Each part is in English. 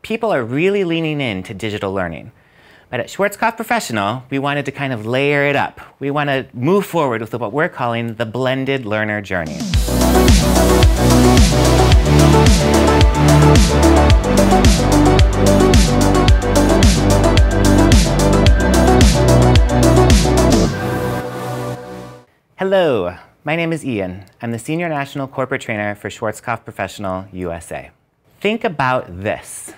people are really leaning into digital learning. But at Schwarzkopf Professional, we wanted to kind of layer it up. We want to move forward with what we're calling the blended learner journey. Hello, my name is Ian. I'm the Senior National Corporate Trainer for Schwarzkopf Professional USA. Think about this.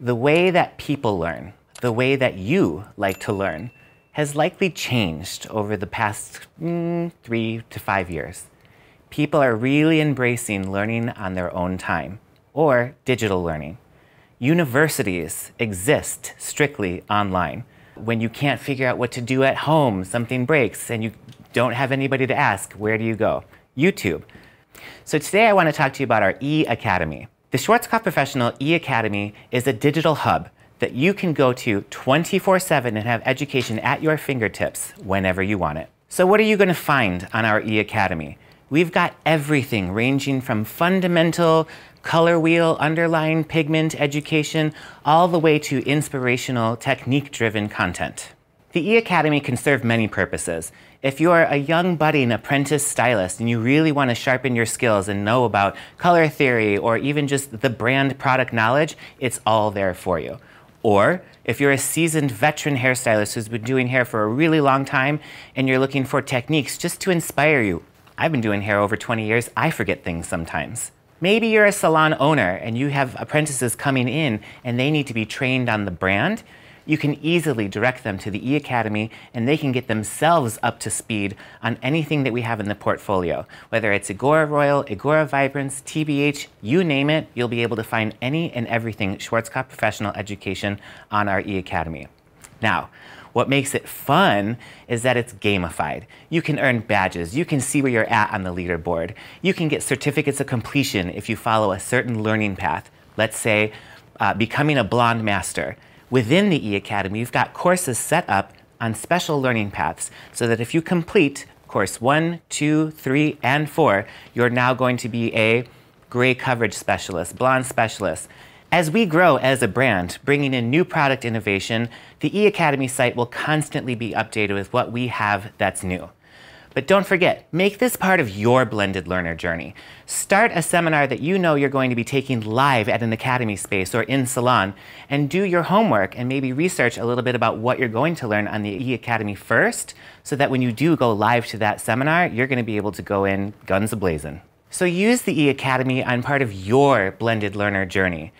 The way that people learn, the way that you like to learn, has likely changed over the past 3 to 5 years. People are really embracing learning on their own time, or digital learning. Universities exist strictly online. When you can't figure out what to do at home, something breaks, and you don't have anybody to ask, where do you go? YouTube. So today I want to talk to you about our eAcademy. The Schwarzkopf Professional eAcademy is a digital hub that you can go to 24/7 and have education at your fingertips whenever you want it. So what are you going to find on our eAcademy? We've got everything ranging from fundamental color wheel, underline, pigment education, all the way to inspirational, technique-driven content. The eAcademy can serve many purposes. If you're a young budding apprentice stylist and you really want to sharpen your skills and know about color theory or even just the brand product knowledge, it's all there for you. Or if you're a seasoned veteran hairstylist who's been doing hair for a really long time and you're looking for techniques just to inspire you. I've been doing hair over 20 years, I forget things sometimes. Maybe you're a salon owner and you have apprentices coming in and they need to be trained on the brand. You can easily direct them to the eAcademy and they can get themselves up to speed on anything that we have in the portfolio. Whether it's Agora Royal, Agora Vibrance, TBH, you name it, you'll be able to find any and everything Schwarzkopf Professional Education on our eAcademy. Now, what makes it fun is that it's gamified. You can earn badges, you can see where you're at on the leaderboard, you can get certificates of completion if you follow a certain learning path. Let's say becoming a blonde master. Within the eAcademy, you've got courses set up on special learning paths so that if you complete course 1, 2, 3, and 4, you're now going to be a gray coverage specialist, blonde specialist. As we grow as a brand, bringing in new product innovation, the eAcademy site will constantly be updated with what we have that's new. But don't forget, make this part of your blended learner journey. Start a seminar that you know you're going to be taking live at an academy space or in salon, and do your homework and maybe research a little bit about what you're going to learn on the eAcademy first, so that when you do go live to that seminar, you're going to be able to go in guns a-blazing. So use the eAcademy on part of your blended learner journey.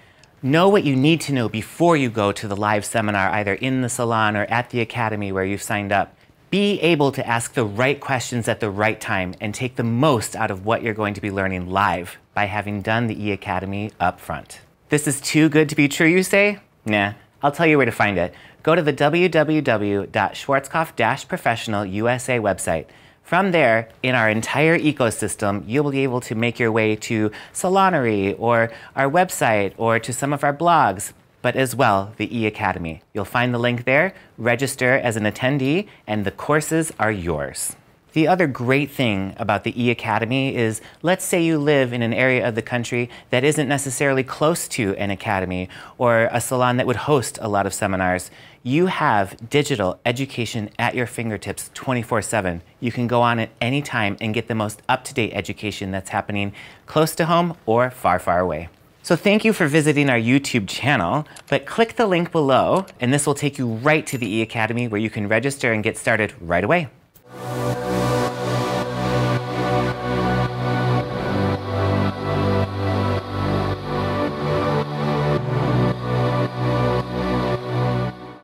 Know what you need to know before you go to the live seminar, either in the salon or at the academy where you've signed up. Be able to ask the right questions at the right time and take the most out of what you're going to be learning live by having done the eAcademy up front. This is too good to be true, you say? Nah, I'll tell you where to find it. Go to the www.schwarzkopf-professional USA website. From there, in our entire ecosystem, you'll be able to make your way to Salonery or our website or to some of our blogs, but as well, the eAcademy. You'll find the link there, register as an attendee, and the courses are yours. The other great thing about the eAcademy is, let's say you live in an area of the country that isn't necessarily close to an academy or a salon that would host a lot of seminars. You have digital education at your fingertips 24/7. You can go on at any time and get the most up-to-date education that's happening close to home or far, far away. So thank you for visiting our YouTube channel, but click the link below and this will take you right to the eAcademy where you can register and get started right away.